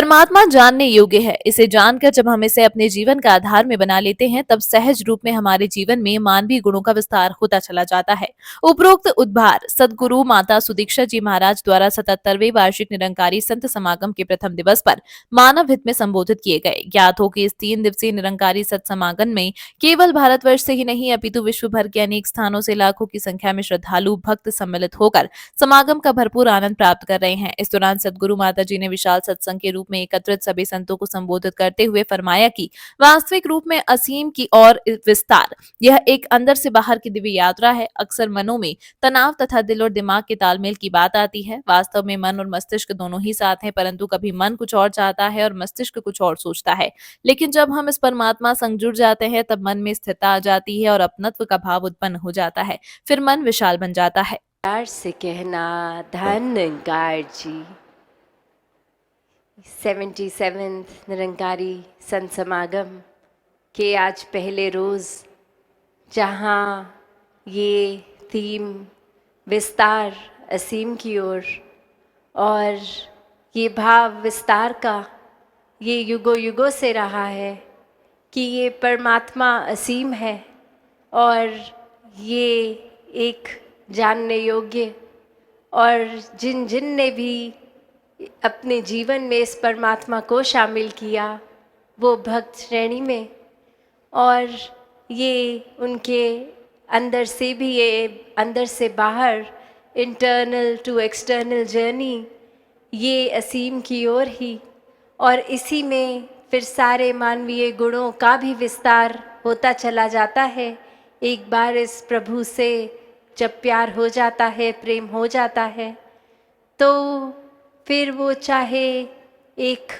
परमात्मा जानने योग्य है। इसे जानकर जब हम इसे अपने जीवन का आधार में बना लेते हैं, तब सहज रूप में हमारे जीवन में मानवीय गुणों का विस्तार होता चला जाता है। उपरोक्त उद्गार सदगुरु माता सुदीक्षा जी महाराज द्वारा 77वें वार्षिक निरंकारी संत समागम के प्रथम दिवस पर मानव हित में संबोधित किए गए। ज्ञात हो कि इस 3 दिवसीय निरंकारी सत समागम में केवल भारतवर्ष से ही नहीं अपितु विश्व भर के अनेक स्थानों से लाखों की संख्या में श्रद्धालु भक्त सम्मिलित होकर समागम का भरपूर आनंद प्राप्त कर रहे हैं। इस दौरान सदगुरु माता जी ने विशाल सत्संग के रूप में एकत्रित सभी संतों को संबोधित करते हुए फरमाया कि वास्तविक रूप में असीम की और विस्तार यह एक अंदर से बाहर की दिव्य यात्रा है। अक्सर मनों में तनाव तथा दिल और दिमाग के तालमेल की बात आती है। वास्तव में मन और मस्तिष्क दोनों ही साथ हैं, परंतु कभी मन कुछ और चाहता है और मस्तिष्क कुछ और सोचता है। लेकिन जब हम इस परमात्मा संग जुड़ जाते हैं, तब मन में स्थिरता आ जाती है और अपनत्व का भाव उत्पन्न हो जाता है। फिर मन विशाल बन जाता है। प्यार से कहना धन निरंकार जी। 77th निरंकारी संत समागम के आज पहले रोज़, जहाँ ये थीम विस्तार असीम की ओर और ये भाव विस्तार का ये युगों युगों से रहा है कि ये परमात्मा असीम है और ये एक जानने योग्य, और जिन जिन ने भी अपने जीवन में इस परमात्मा को शामिल किया वो भक्त श्रेणी में, और ये उनके अंदर से भी, ये अंदर से बाहर, इंटरनल टू एक्सटर्नल जर्नी, ये असीम की ओर ही, और इसी में फिर सारे मानवीय गुणों का भी विस्तार होता चला जाता है। एक बार इस प्रभु से जब प्यार हो जाता है, प्रेम हो जाता है, तो फिर वो चाहे एक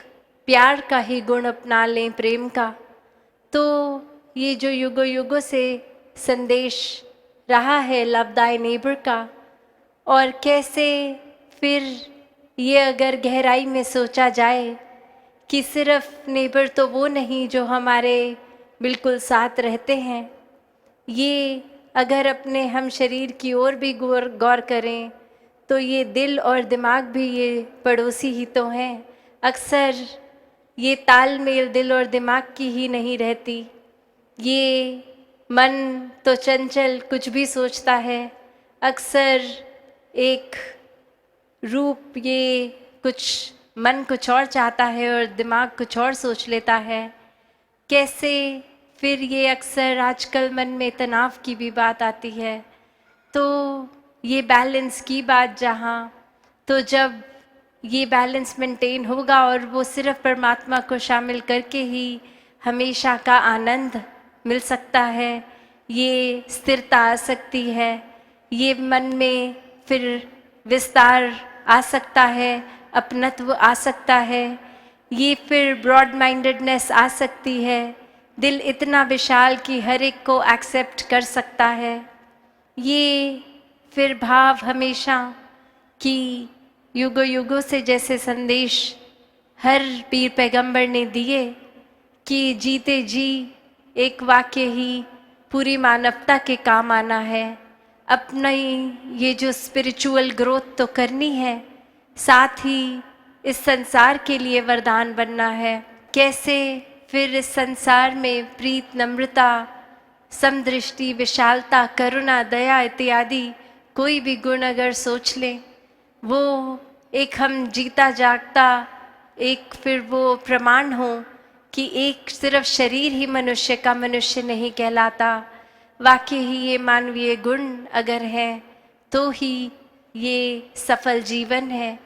प्यार का ही गुण अपना लें, प्रेम का, तो ये जो युगों युगों से संदेश रहा है लव दाई नेबर का, और कैसे फिर ये अगर गहराई में सोचा जाए कि सिर्फ नेबर तो वो नहीं जो हमारे बिल्कुल साथ रहते हैं, ये अगर अपने हम शरीर की ओर भी गौर करें तो ये दिल और दिमाग भी ये पड़ोसी ही तो हैं। अक्सर ये तालमेल दिल और दिमाग की ही नहीं रहती। ये मन तो चंचल कुछ भी सोचता है, अक्सर एक रूप, ये कुछ मन कुछ और चाहता है और दिमाग कुछ और सोच लेता है। कैसे फिर ये अक्सर आजकल मन में तनाव की भी बात आती है, तो ये बैलेंस की बात जहाँ, तो जब ये बैलेंस मेंटेन होगा और वो सिर्फ परमात्मा को शामिल करके ही हमेशा का आनंद मिल सकता है, ये स्थिरता आ सकती है, ये मन में फिर विस्तार आ सकता है, अपनत्व आ सकता है, ये फिर ब्रॉड माइंडेडनेस आ सकती है, दिल इतना विशाल कि हर एक को एक्सेप्ट कर सकता है। ये फिर भाव हमेशा कि युगों युगों से जैसे संदेश हर पीर पैगंबर ने दिए कि जीते जी एक वाक्य ही पूरी मानवता के काम आना है, अपना ये जो स्पिरिचुअल ग्रोथ तो करनी है, साथ ही इस संसार के लिए वरदान बनना है। कैसे फिर इस संसार में प्रीत, नम्रता, समदृष्टि, विशालता, करुणा, दया इत्यादि कोई भी गुण अगर सोच लें, वो एक हम जीता जागता एक फिर वो प्रमाण हो कि एक सिर्फ शरीर ही मनुष्य का मनुष्य नहीं कहलाता, वाकई ही ये मानवीय गुण अगर हैं तो ही ये सफल जीवन है।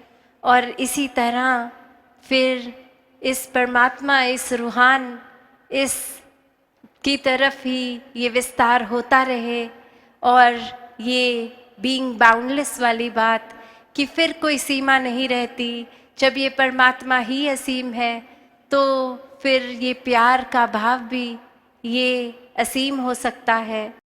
और इसी तरह फिर इस परमात्मा, इस रूहान, इस की तरफ ही ये विस्तार होता रहे, और ये बीइंग बाउंडलेस वाली बात कि फिर कोई सीमा नहीं रहती। जब ये परमात्मा ही असीम है तो फिर ये प्यार का भाव भी ये असीम हो सकता है।